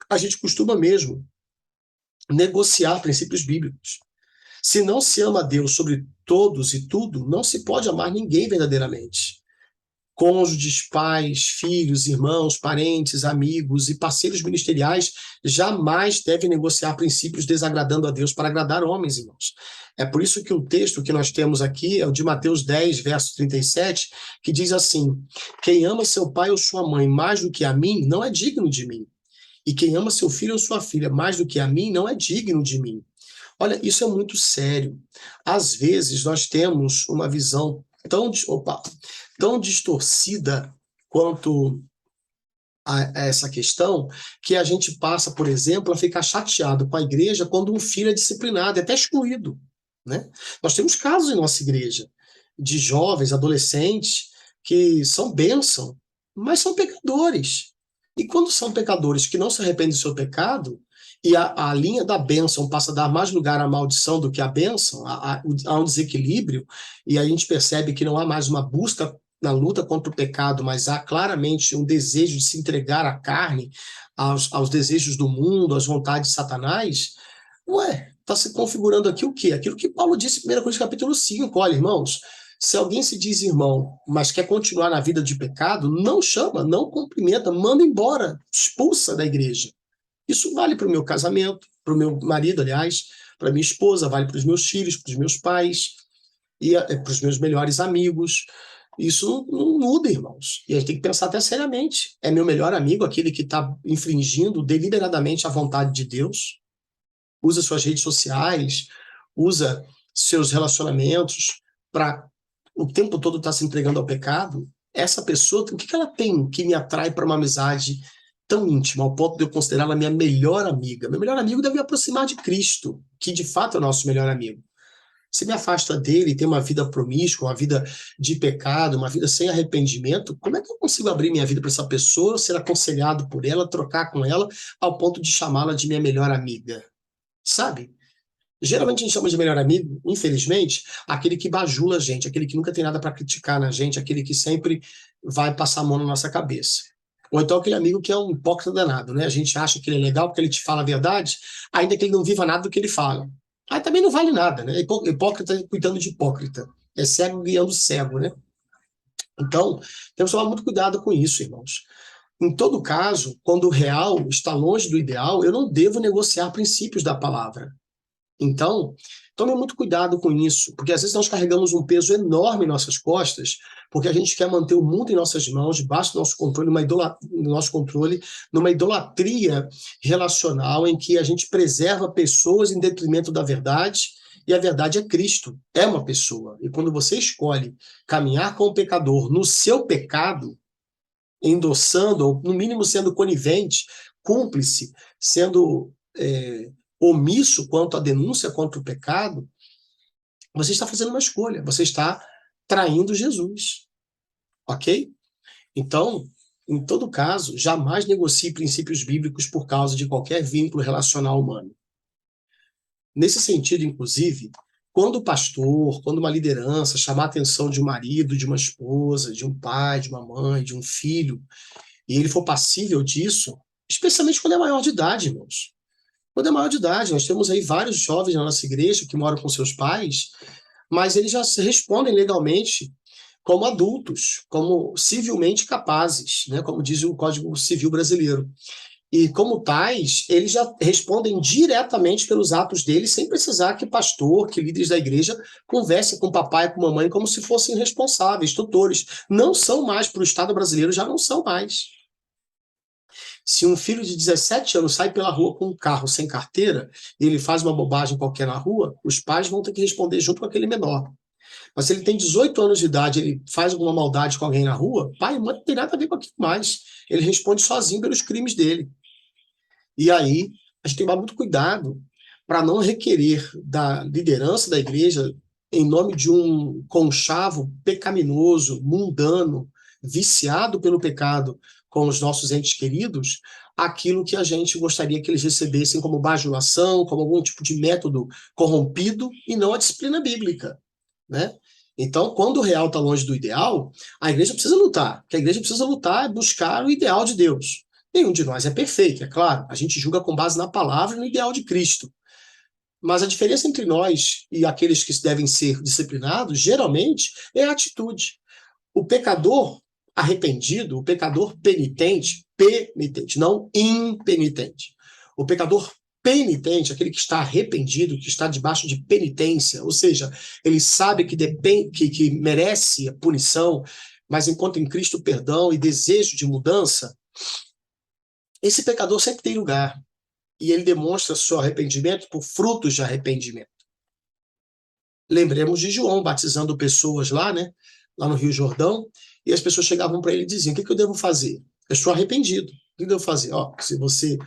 a gente costuma mesmo negociar princípios bíblicos. Se não se ama a Deus sobre todos e tudo, não se pode amar ninguém verdadeiramente. Cônjuges, pais, filhos, irmãos, parentes, amigos e parceiros ministeriais jamais devem negociar princípios desagradando a Deus para agradar homens, irmãos. É por isso que o texto que nós temos aqui é o de Mateus 10, verso 37, que diz assim: quem ama seu pai ou sua mãe mais do que a mim, não é digno de mim. E quem ama seu filho ou sua filha mais do que a mim, não é digno de mim. Olha, isso é muito sério. Às vezes nós temos uma visão tão distorcida quanto a essa questão, que a gente passa, por exemplo, a ficar chateado com a igreja quando um filho é disciplinado, é até excluído, né? Nós temos casos em nossa igreja de jovens, adolescentes, que são bênção, mas são pecadores. E quando são pecadores que não se arrependem do seu pecado, e a linha da bênção passa a dar mais lugar à maldição do que à bênção, há um desequilíbrio, e a gente percebe que não há mais uma busca na luta contra o pecado, mas há claramente um desejo de se entregar à carne, aos desejos do mundo, às vontades de Satanás. Está se configurando aqui o quê? Aquilo que Paulo disse em 1 Coríntios capítulo 5, olha, irmãos, se alguém se diz irmão, mas quer continuar na vida de pecado, não chama, não cumprimenta, manda embora, expulsa da igreja. Isso vale para o meu casamento, para o meu marido, aliás, para minha esposa, vale para os meus filhos, para os meus pais, e para os meus melhores amigos. Isso não muda, irmãos. E a gente tem que pensar até seriamente. É meu melhor amigo aquele que está infringindo deliberadamente a vontade de Deus? Usa suas redes sociais, usa seus relacionamentos para o tempo todo estar se entregando ao pecado? Essa pessoa, o que ela tem que me atrai para uma amizade tão íntima, ao ponto de eu considerá-la minha melhor amiga? Meu melhor amigo deve me aproximar de Cristo, que de fato é o nosso melhor amigo. Se me afasta dele e tem uma vida promíscua, uma vida de pecado, uma vida sem arrependimento, como é que eu consigo abrir minha vida para essa pessoa, ser aconselhado por ela, trocar com ela, ao ponto de chamá-la de minha melhor amiga? Sabe? Geralmente a gente chama de melhor amigo, infelizmente, aquele que bajula a gente, aquele que nunca tem nada para criticar na gente, aquele que sempre vai passar a mão na nossa cabeça. Ou então aquele amigo que é um hipócrita danado, né? A gente acha que ele é legal porque ele te fala a verdade, ainda que ele não viva nada do que ele fala. Aí também não vale nada, né? Hipócrita cuidando de hipócrita. É cego guiando cego, né? Então, temos que tomar muito cuidado com isso, irmãos. Em todo caso, quando o real está longe do ideal, eu não devo negociar princípios da palavra. Então, tome muito cuidado com isso, porque às vezes nós carregamos um peso enorme em nossas costas, porque a gente quer manter o mundo em nossas mãos, debaixo do nosso controle, numa idolatria relacional em que a gente preserva pessoas em detrimento da verdade e a verdade é Cristo, é uma pessoa. E quando você escolhe caminhar com o pecador no seu pecado, endossando, ou no mínimo sendo conivente, cúmplice, sendo omisso quanto à denúncia contra o pecado, você está fazendo uma escolha, você está traindo Jesus, ok? Então, em todo caso, jamais negocie princípios bíblicos por causa de qualquer vínculo relacional humano. Nesse sentido, inclusive, quando o pastor, quando uma liderança chamar a atenção de um marido, de uma esposa, de um pai, de uma mãe, de um filho, e ele for passível disso, especialmente quando é maior de idade, irmãos. Quando é maior de idade, nós temos aí vários jovens na nossa igreja que moram com seus pais, mas eles já respondem legalmente como adultos, como civilmente capazes, né? Como diz o Código Civil brasileiro. E como tais, eles já respondem diretamente pelos atos deles, sem precisar que pastor, que líderes da igreja conversem com o papai e com a mamãe como se fossem responsáveis, tutores. Não são mais, para o Estado brasileiro, já não são mais. Se um filho de 17 anos sai pela rua com um carro sem carteira e ele faz uma bobagem qualquer na rua, os pais vão ter que responder junto com aquele menor. Mas se ele tem 18 anos de idade, ele faz alguma maldade com alguém na rua, pai e mãe não tem nada a ver com aquilo mais. Ele responde sozinho pelos crimes dele. E aí, a gente tem que tomar muito cuidado para não requerer da liderança da igreja, em nome de um conchavo pecaminoso, mundano, viciado pelo pecado com os nossos entes queridos, aquilo que a gente gostaria que eles recebessem como bajulação, como algum tipo de método corrompido, e não a disciplina bíblica, né? Então, quando o real está longe do ideal, a igreja precisa lutar, porque a igreja precisa lutar e buscar o ideal de Deus. Nenhum de nós é perfeito, é claro. A gente julga com base na palavra e no ideal de Cristo. Mas a diferença entre nós e aqueles que devem ser disciplinados, geralmente, é a atitude. O pecador arrependido, o pecador penitente, penitente, não impenitente. O pecador penitente, aquele que está arrependido, que está debaixo de penitência, ou seja, ele sabe que merece a punição, mas encontra em Cristo perdão e desejo de mudança, esse pecador sempre tem lugar. E ele demonstra seu arrependimento por frutos de arrependimento. Lembremos de João batizando pessoas lá, né? Lá no Rio Jordão, e as pessoas chegavam para ele e diziam: o que eu devo fazer? Eu estou arrependido. O que eu devo fazer? Ó, se você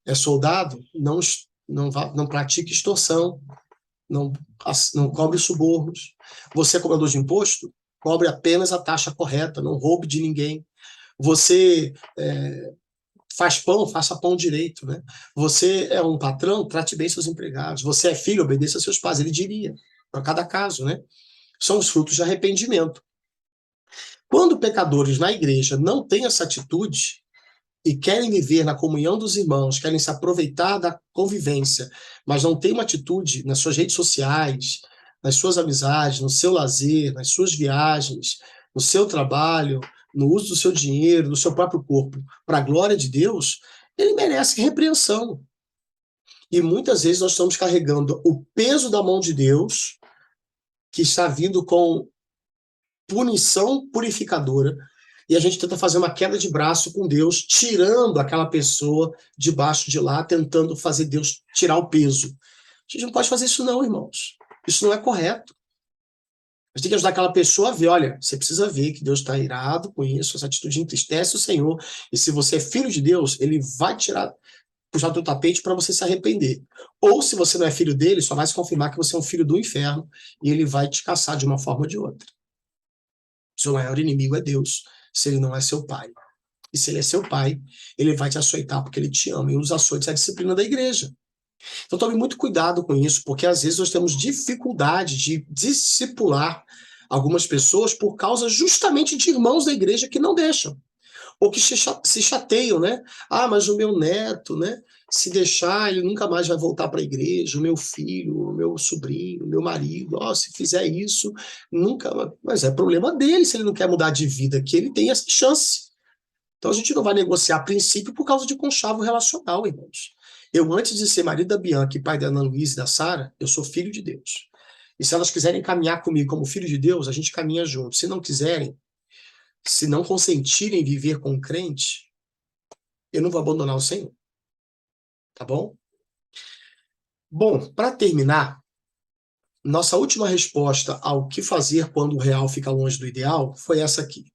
é soldado, não pratique extorsão, não cobre subornos. Você é cobrador de imposto? Cobre apenas a taxa correta, não roube de ninguém. Você faz pão, faça pão direito, né? Você é um patrão, trate bem seus empregados. Você é filho, obedeça a seus pais. Ele diria, para cada caso, né? São os frutos de arrependimento. Quando pecadores na igreja não têm essa atitude e querem viver na comunhão dos irmãos, querem se aproveitar da convivência, mas não têm uma atitude nas suas redes sociais, nas suas amizades, no seu lazer, nas suas viagens, no seu trabalho, no uso do seu dinheiro, do seu próprio corpo, para a glória de Deus, ele merece repreensão. E muitas vezes nós estamos carregando o peso da mão de Deus, que está vindo com punição purificadora, e a gente tenta fazer uma queda de braço com Deus, tirando aquela pessoa debaixo de lá, tentando fazer Deus tirar o peso. A gente não pode fazer isso não, irmãos. Isso não é correto. A gente tem que ajudar aquela pessoa a ver, olha, você precisa ver que Deus está irado com isso, essa atitude entristece o Senhor, e se você é filho de Deus, ele vai puxar o teu tapete para você se arrepender. Ou se você não é filho dele, só vai se confirmar que você é um filho do inferno, e ele vai te caçar de uma forma ou de outra. Seu maior inimigo é Deus, se ele não é seu pai. E se ele é seu pai, ele vai te açoitar porque ele te ama. E os açoites é a disciplina da igreja. Então tome muito cuidado com isso, porque às vezes nós temos dificuldade de discipular algumas pessoas por causa justamente de irmãos da igreja que não deixam. Ou que se chateiam, né? Ah, mas o meu neto, né? Se deixar, ele nunca mais vai voltar para a igreja. O meu filho, o meu sobrinho, o meu marido, ó, se fizer isso, nunca. Mas é problema dele se ele não quer mudar de vida, que ele tem essa chance. Então a gente não vai negociar a princípio por causa de conchavo relacional, irmãos. Eu, antes de ser marido da Bianca e pai da Ana Luísa e da Sara, eu sou filho de Deus. E se elas quiserem caminhar comigo como filho de Deus, a gente caminha junto. Se não quiserem, se não consentirem viver com um crente, eu não vou abandonar o Senhor. Tá bom? Bom, para terminar, Nossa última resposta ao que fazer quando o real fica longe do ideal foi essa aqui.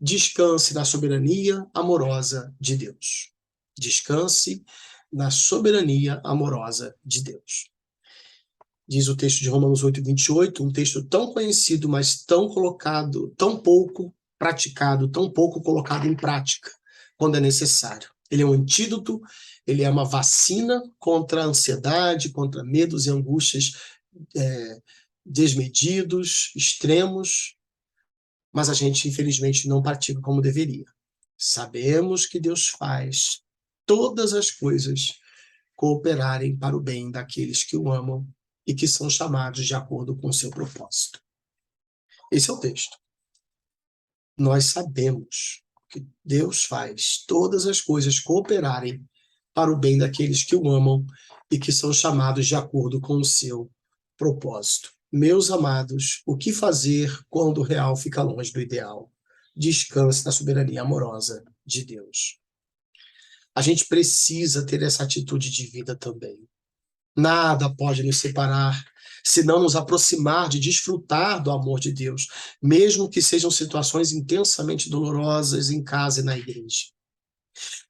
Descanse na soberania amorosa de Deus. Descanse na soberania amorosa de Deus. Diz o texto de Romanos 8:28, um texto tão conhecido, mas tão colocado, tão pouco praticado, tão pouco colocado em prática, quando é necessário. Ele é um antídoto, ele é uma vacina contra a ansiedade, contra medos e angústias desmedidos, extremos, mas a gente, infelizmente, não pratica como deveria. Sabemos que Deus faz todas as coisas cooperarem para o bem daqueles que o amam e que são chamados de acordo com o seu propósito. Esse é o texto. Nós sabemos que Deus faz todas as coisas cooperarem para o bem daqueles que o amam e que são chamados de acordo com o seu propósito. Meus amados, o que fazer quando o real fica longe do ideal? Descanse na soberania amorosa de Deus. A gente precisa ter essa atitude de vida também. Nada pode nos separar, se não nos aproximar de desfrutar do amor de Deus, mesmo que sejam situações intensamente dolorosas em casa e na igreja.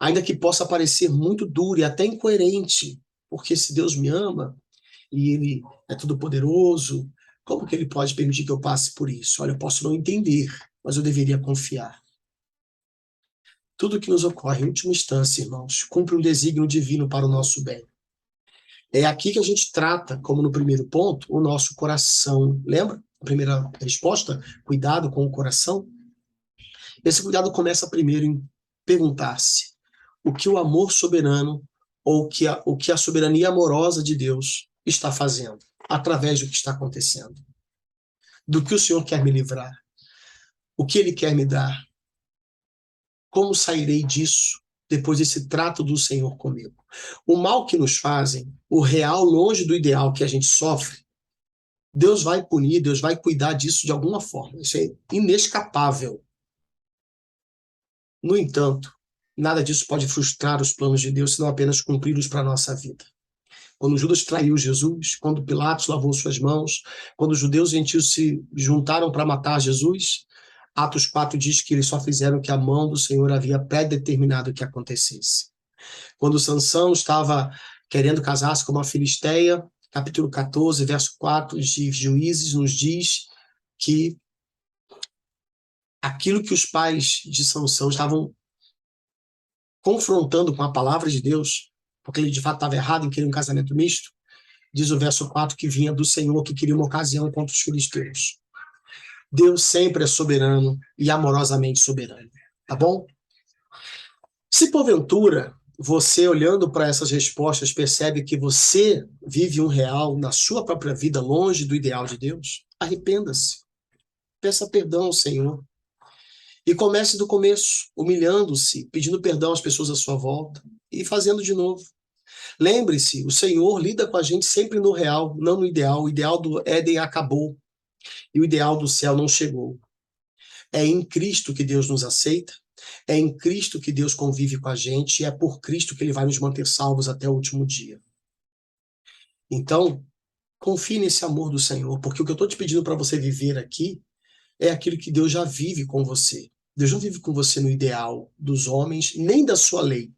Ainda que possa parecer muito duro e até incoerente, porque se Deus me ama e Ele é todo-poderoso, como que Ele pode permitir que eu passe por isso? Olha, eu posso não entender, mas eu deveria confiar. Tudo que nos ocorre, em última instância, irmãos, cumpre um desígnio divino para o nosso bem. É aqui que a gente trata, como no primeiro ponto, o nosso coração. Lembra? A primeira resposta, cuidado com o coração. Esse cuidado começa primeiro em perguntar-se o que o amor soberano ou o que a soberania amorosa de Deus está fazendo através do que está acontecendo. Do que o Senhor quer me livrar. O que Ele quer me dar. Como sairei disso depois desse trato do Senhor comigo? O mal que nos fazem, o real longe do ideal que a gente sofre, Deus vai punir, Deus vai cuidar disso de alguma forma. Isso é inescapável. No entanto, nada disso pode frustrar os planos de Deus, senão apenas cumpri-los para a nossa vida. Quando Judas traiu Jesus, quando Pilatos lavou suas mãos, quando os judeus e gentios se juntaram para matar Jesus, Atos 4 diz que eles só fizeram o que a mão do Senhor havia pré-determinado que acontecesse. Quando Sansão estava querendo casar-se com uma filisteia, capítulo 14, verso 4 de Juízes nos diz que aquilo que os pais de Sansão estavam confrontando com a palavra de Deus, porque ele de fato estava errado em querer um casamento misto, diz o verso 4 que vinha do Senhor, que queria uma ocasião contra os filisteus. Deus sempre é soberano e amorosamente soberano, tá bom? Se porventura você, olhando para essas respostas, percebe que você vive um real na sua própria vida longe do ideal de Deus, arrependa-se. Peça perdão ao Senhor. E comece do começo, humilhando-se, pedindo perdão às pessoas à sua volta e fazendo de novo. Lembre-se, o Senhor lida com a gente sempre no real, não no ideal. O ideal do Éden acabou e o ideal do céu não chegou. É em Cristo que Deus nos aceita, é em Cristo que Deus convive com a gente e é por Cristo que Ele vai nos manter salvos até o último dia. Então, confie nesse amor do Senhor, porque o que eu estou te pedindo para você viver aqui é aquilo que Deus já vive com você. Deus não vive com você no ideal dos homens, nem da sua lei.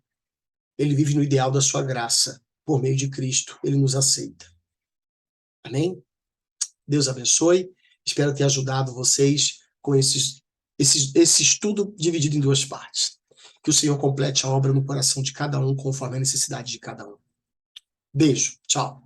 Ele vive no ideal da sua graça. Por meio de Cristo, Ele nos aceita. Amém? Deus abençoe. Espero ter ajudado vocês com esse estudo dividido em duas partes. Que o Senhor complete a obra no coração de cada um, conforme a necessidade de cada um. Beijo. Tchau.